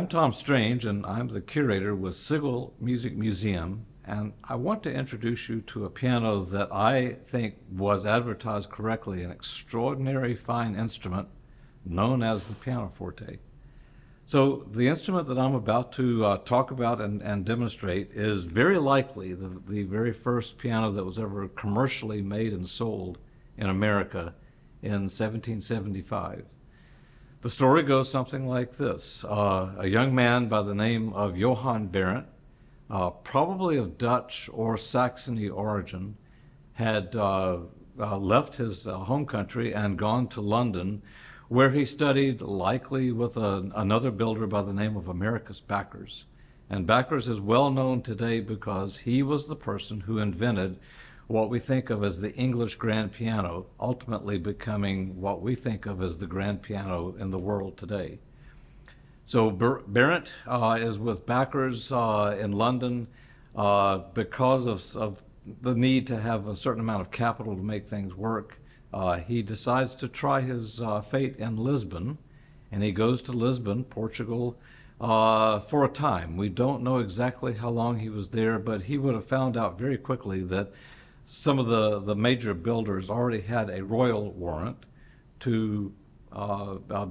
I'm Tom Strange, and I'm the curator with Sigal Music Museum, and I want to introduce you to a piano that I think was advertised correctly, an extraordinary fine instrument known as the Piano Forte. So the instrument that I'm about to talk about and demonstrate is very likely the very first piano that was ever commercially made and sold in America in 1775. The story goes something like this. A young man by the name of Johan Behrent, probably of Dutch or Saxony origin, had left his home country and gone to London, where he studied likely with another builder by the name of Americus Backers. And Backers is well known today because he was the person who invented what we think of as the English grand piano, ultimately becoming what we think of as the grand piano in the world today. So Behrent is with Backers in London because of the need to have a certain amount of capital to make things work. He decides to try his fate in Lisbon, and he goes to Lisbon, Portugal, for a time. We don't know exactly how long he was there, but he would have found out very quickly that some of the major builders already had a royal warrant to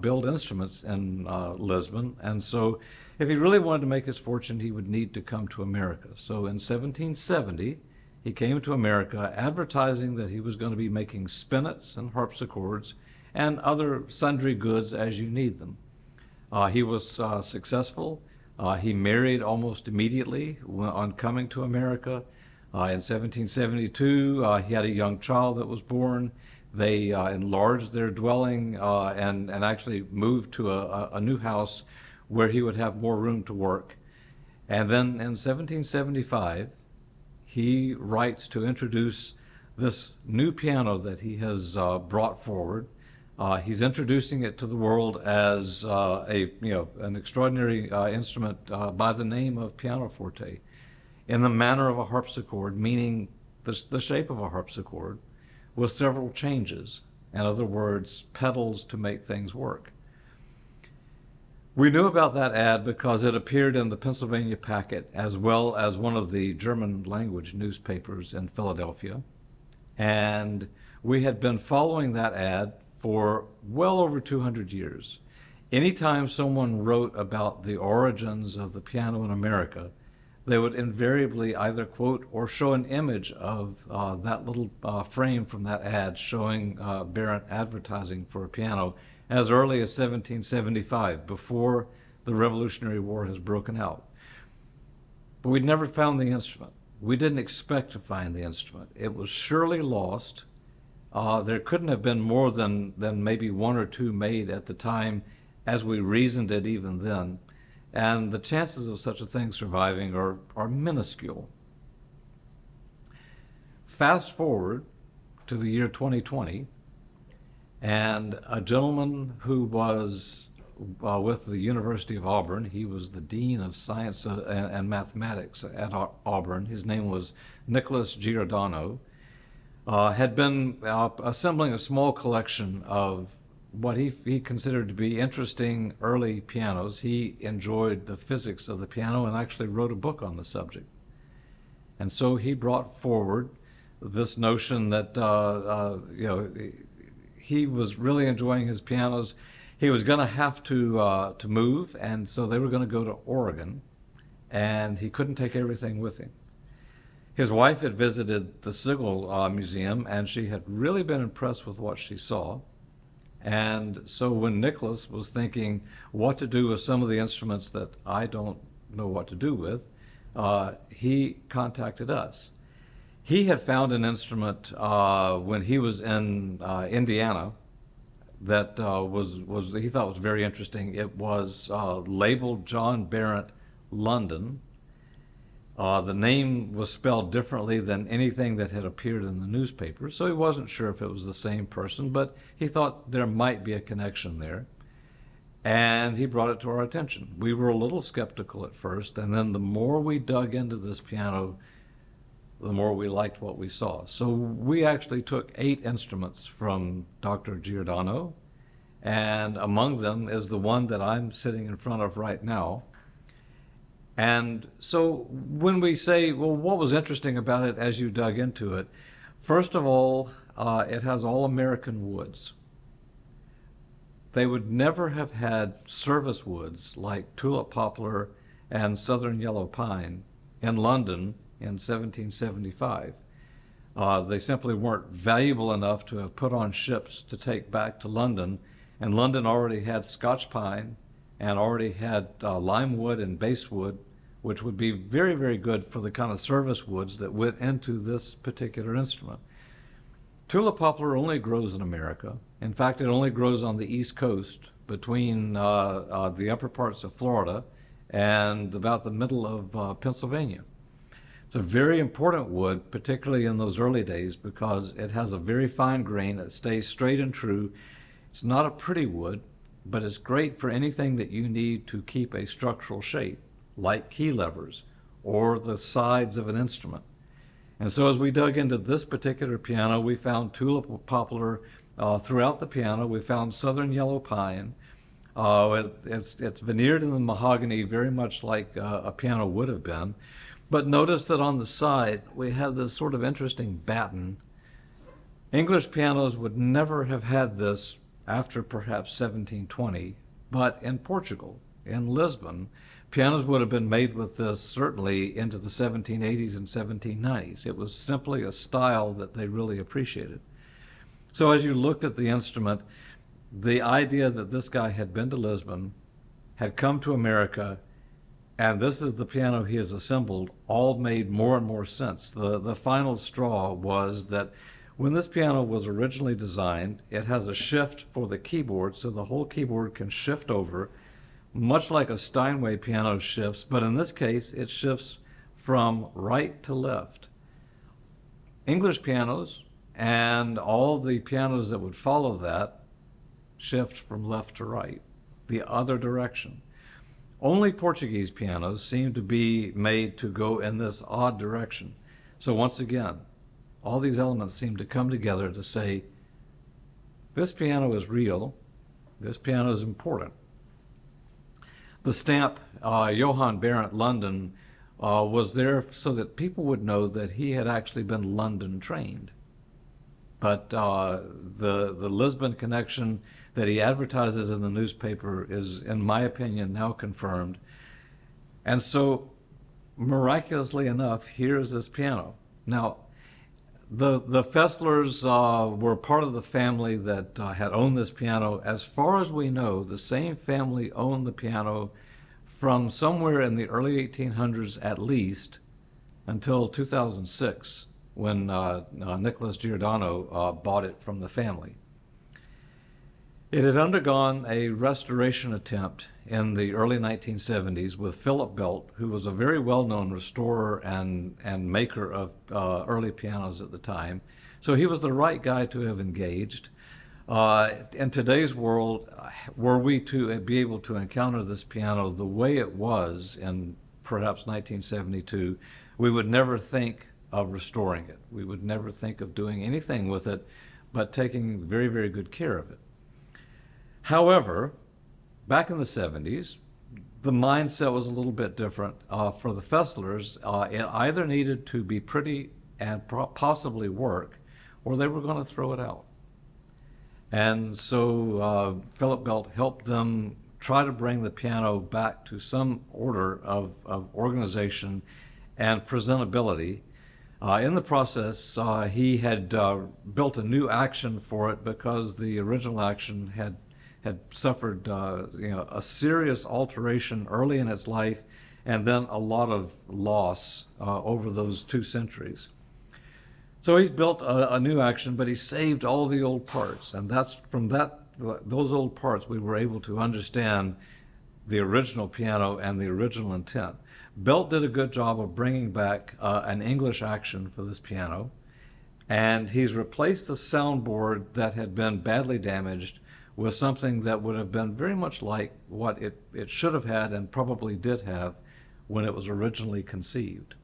build instruments in Lisbon. And so if he really wanted to make his fortune, he would need to come to America. So in 1770, he came to America advertising that he was going to be making spinets and harpsichords and other sundry goods as you need them. He was successful. He married almost immediately on coming to America. In 1772, he had a young child that was born. They enlarged their dwelling and actually moved to a new house where he would have more room to work. And then in 1775, he writes to introduce this new piano that he has brought forward. He's introducing it to the world as an extraordinary instrument by the name of Piano Forte, in the manner of a harpsichord, meaning the shape of a harpsichord, with several changes. In other words, pedals to make things work. We knew about that ad because it appeared in the Pennsylvania Packet as well as one of the German language newspapers in Philadelphia. And we had been following that ad for well over 200 years. Anytime someone wrote about the origins of the piano in America, they would invariably either quote or show an image of that little frame from that ad showing Behrent advertising for a piano as early as 1775, before the Revolutionary War has broken out. But we'd never found the instrument. We didn't expect to find the instrument. It was surely lost. There couldn't have been more than maybe one or two made at the time, as we reasoned it even then. And the chances of such a thing surviving are minuscule. Fast forward to the year 2020, and a gentleman who was with the University of Auburn, he was the Dean of Science and Mathematics at Auburn, his name was Nicholas Giordano, had been assembling a small collection of what he considered to be interesting early pianos. He enjoyed the physics of the piano and actually wrote a book on the subject. And so he brought forward this notion that he was really enjoying his pianos. He was going to have to move, and so they were going to go to Oregon, and he couldn't take everything with him. His wife had visited the Sigal Museum, and she had really been impressed with what she saw. And so when Nicholas was thinking what to do with some of the instruments that I don't know what to do with, he contacted us. He had found an instrument when he was in Indiana that he thought was very interesting. It was labeled John Behrent, London. The name was spelled differently than anything that had appeared in the newspaper, so he wasn't sure if it was the same person, but he thought there might be a connection there. And he brought it to our attention. We were a little skeptical at first, and then the more we dug into this piano, the more we liked what we saw. So we actually took 8 instruments from Dr. Giordano, and among them is the one that I'm sitting in front of right now. And so when we say, well, what was interesting about it as you dug into it? First of all, it has all American woods. They would never have had service woods like tulip poplar and southern yellow pine in London in 1775. They simply weren't valuable enough to have put on ships to take back to London, and London already had Scotch pine and already had lime wood and basswood, which would be very, very good for the kind of service woods that went into this particular instrument. Tulip poplar only grows in America. In fact, it only grows on the East Coast between the upper parts of Florida and about the middle of Pennsylvania. It's a very important wood, particularly in those early days, because it has a very fine grain. It stays straight and true. It's not a pretty wood, but it's great for anything that you need to keep a structural shape, like key levers or the sides of an instrument. And so as we dug into this particular piano, we found tulip poplar throughout the piano. We found southern yellow pine. It's veneered in the mahogany, very much like a piano would have been. But notice that on the side, we have this sort of interesting batten. English pianos would never have had this after perhaps 1720, but in Portugal, in Lisbon, pianos would have been made with this certainly into the 1780s and 1790s. It was simply a style that they really appreciated. So as you looked at the instrument, the idea that this guy had been to Lisbon, had come to America, and this is the piano he has assembled, all made more and more sense. The final straw was that when this piano was originally designed, it has a shift for the keyboard, so the whole keyboard can shift over, much like a Steinway piano shifts, but in this case, it shifts from right to left. English pianos and all the pianos that would follow that shift from left to right, the other direction. Only Portuguese pianos seem to be made to go in this odd direction. So once again, all these elements seem to come together to say, this piano is real, this piano is important. The stamp, Johan Berent, London, was there so that people would know that he had actually been London trained. But the Lisbon connection that he advertises in the newspaper is, in my opinion, now confirmed. And so, miraculously enough, here's this piano. Now, the Fesslers were part of the family that had owned this piano. As far as we know, the same family owned the piano from somewhere in the early 1800s at least until 2006, when Nicholas Giordano bought it from the family. It had undergone a restoration attempt in the early 1970s with Philip Belt, who was a very well-known restorer and maker of early pianos at the time. So he was the right guy to have engaged. In today's world, were we to be able to encounter this piano the way it was in perhaps 1972, we would never think of restoring it. We would never think of doing anything with it but taking very, very good care of it. However, back in the 70s, the mindset was a little bit different. For the Fesslers, it either needed to be pretty and possibly work, or they were going to throw it out. And so Philip Belt helped them try to bring the piano back to some order of organization and presentability. In the process, he had built a new action for it because the original action had suffered a serious alteration early in its life, and then a lot of loss over those 2 centuries. So he's built a new action, but he saved all the old parts, and that's from those old parts we were able to understand the original piano and the original intent. Belt did a good job of bringing back an English action for this piano, and he's replaced the soundboard that had been badly damaged with something that would have been very much like what it should have had and probably did have when it was originally conceived.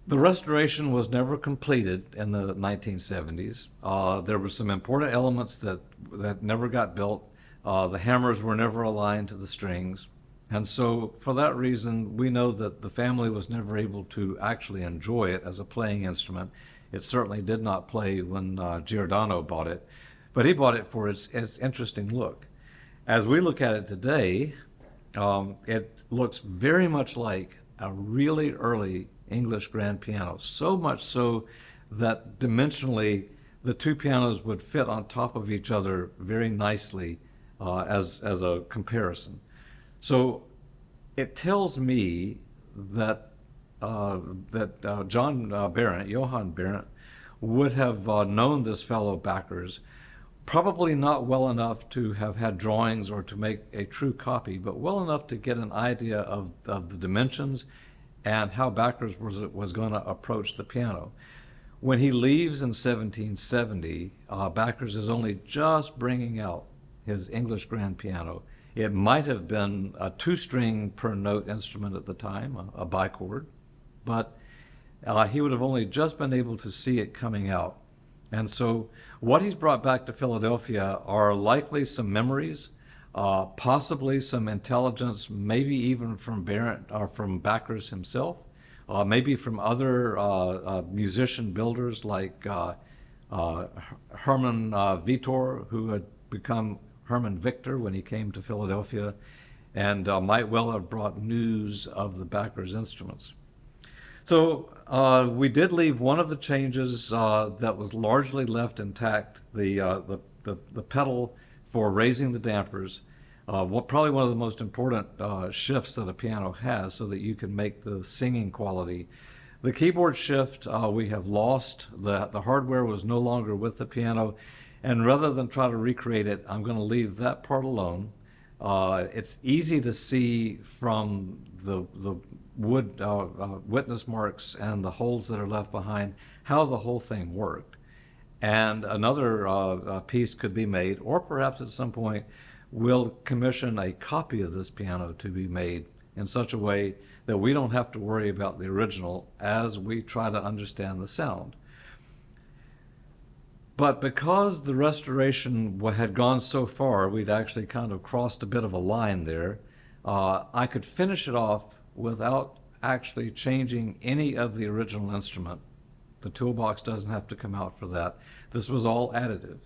The restoration was never completed in the 1970s. There were some important elements that never got built. The hammers were never aligned to the strings. And so for that reason, we know that the family was never able to actually enjoy it as a playing instrument. It certainly did not play when Giordano bought it, but he bought it for its interesting look. As we look at it today, it looks very much like a really early English grand piano, so much so that dimensionally the two pianos would fit on top of each other very nicely as a comparison. So it tells me that John Behrent, Johan Behrent, would have known this fellow Backers, probably not well enough to have had drawings or to make a true copy, but well enough to get an idea of the dimensions and how Backers was going to approach the piano. When he leaves in 1770, Backers is only just bringing out his English grand piano. It might have been a two-string per note instrument at the time, a bichord, but he would have only just been able to see it coming out. And so what he's brought back to Philadelphia are likely some memories, possibly some intelligence, maybe even from Behrent or from Backers himself, maybe from other musician builders like Herman Vitor, who had become Herman Victor when he came to Philadelphia, and might well have brought news of the Backers instruments. So we did leave one of the changes that was largely left intact, the pedal for raising the dampers, probably one of the most important shifts that a piano has so that you can make the singing quality. The keyboard shift we have lost. The hardware was no longer with the piano. And rather than try to recreate it, I'm going to leave that part alone. It's easy to see from the wood witness marks and the holes that are left behind how the whole thing worked. And another piece could be made, or perhaps at some point we'll commission a copy of this piano to be made in such a way that we don't have to worry about the original as we try to understand the sound. But because the restoration had gone so far, we'd actually kind of crossed a bit of a line there, I could finish it off without actually changing any of the original instrument. The toolbox doesn't have to come out for that. This was all additive.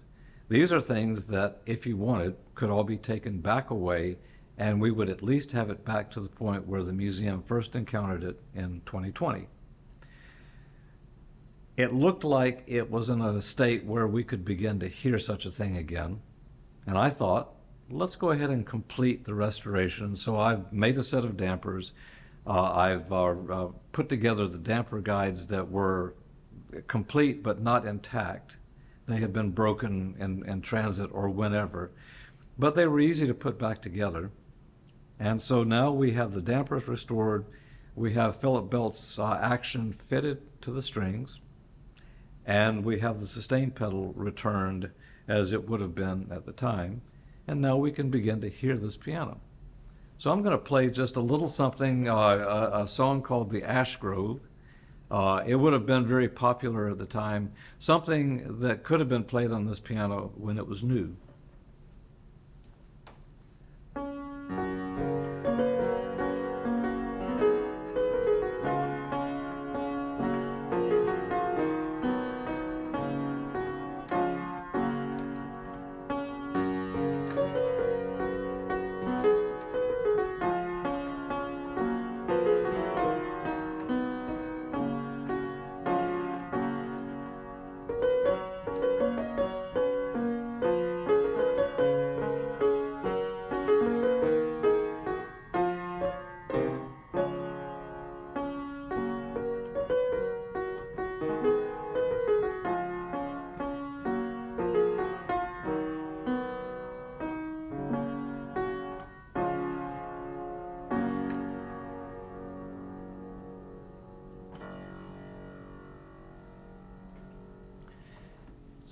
These are things that, if you wanted, could all be taken back away, and we would at least have it back to the point where the museum first encountered it in 2020. It looked like it was in a state where we could begin to hear such a thing again. And I thought, let's go ahead and complete the restoration. So I've made a set of dampers. I've put together the damper guides that were complete but not intact. They had been broken in transit or whenever. But they were easy to put back together. And so now we have the dampers restored. We have Philip Belt's action fitted to the strings. And we have the sustain pedal returned as it would have been at the time. And now we can begin to hear this piano. So I'm going to play just a little something, a song called The Ash Grove. It would have been very popular at the time, something that could have been played on this piano when it was new.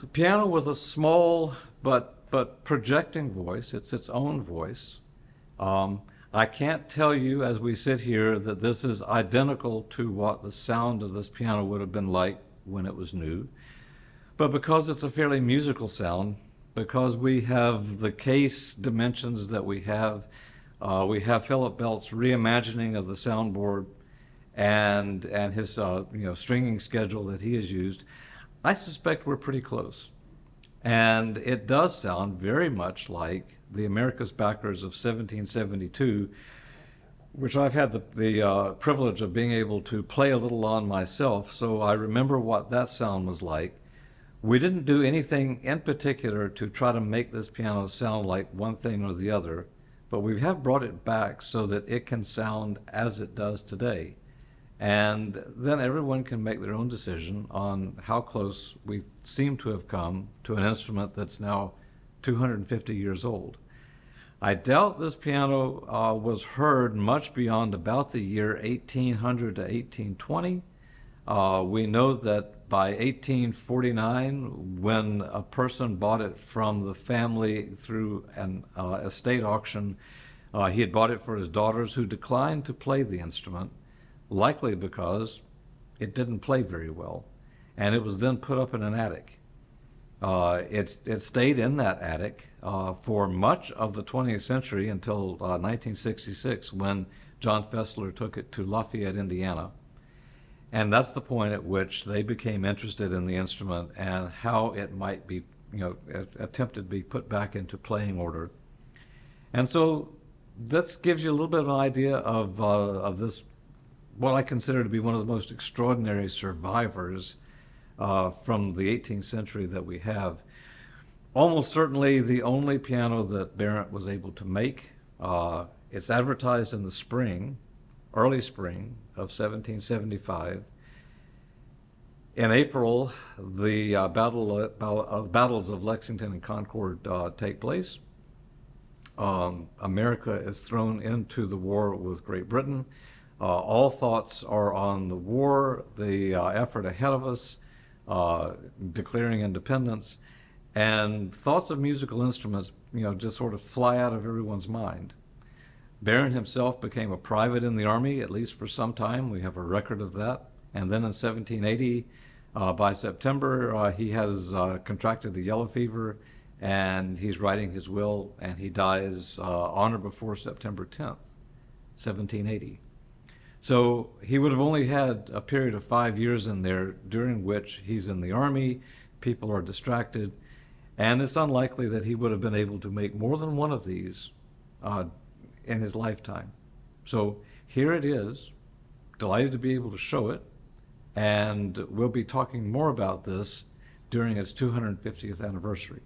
It's a piano with a small but projecting voice. It's its own voice. I can't tell you as we sit here that this is identical to what the sound of this piano would have been like when it was new. But because it's a fairly musical sound, because we have the case dimensions that we have Philip Belt's reimagining of the soundboard and his stringing schedule that he has used, I suspect we're pretty close. And it does sound very much like the Americus Backers of 1772, which I've had the privilege of being able to play a little on myself, so I remember what that sound was like. We didn't do anything in particular to try to make this piano sound like one thing or the other, but we have brought it back so that it can sound as it does today. And then everyone can make their own decision on how close we seem to have come to an instrument that's now 250 years old. I doubt this piano was heard much beyond about the year 1800 to 1820. We know that by 1849, when a person bought it from the family through an estate auction, he had bought it for his daughters who declined to play the instrument, likely because it didn't play very well. And it was then put up in an attic. It stayed in that attic for much of the 20th century until 1966, when John Fessler took it to Lafayette, Indiana. And that's the point at which they became interested in the instrument and how it might be, attempted to be put back into playing order. And so this gives you a little bit of an idea of this, what I consider to be one of the most extraordinary survivors from the 18th century that we have. Almost certainly the only piano that Behrent was able to make. It's advertised in the spring, early spring of 1775. In April, the battles of Lexington and Concord take place. America is thrown into the war with Great Britain. All thoughts are on the war, the effort ahead of us, declaring independence, and thoughts of musical instruments, just sort of fly out of everyone's mind. Behrent himself became a private in the Army, at least for some time. We have a record of that. And then in 1780, by September, he has contracted the yellow fever, and he's writing his will, and he dies on or before September 10th, 1780. So he would have only had a period of 5 years in there during which he's in the Army, people are distracted, and it's unlikely that he would have been able to make more than one of these in his lifetime. So here it is, delighted to be able to show it, and we'll be talking more about this during its 250th anniversary.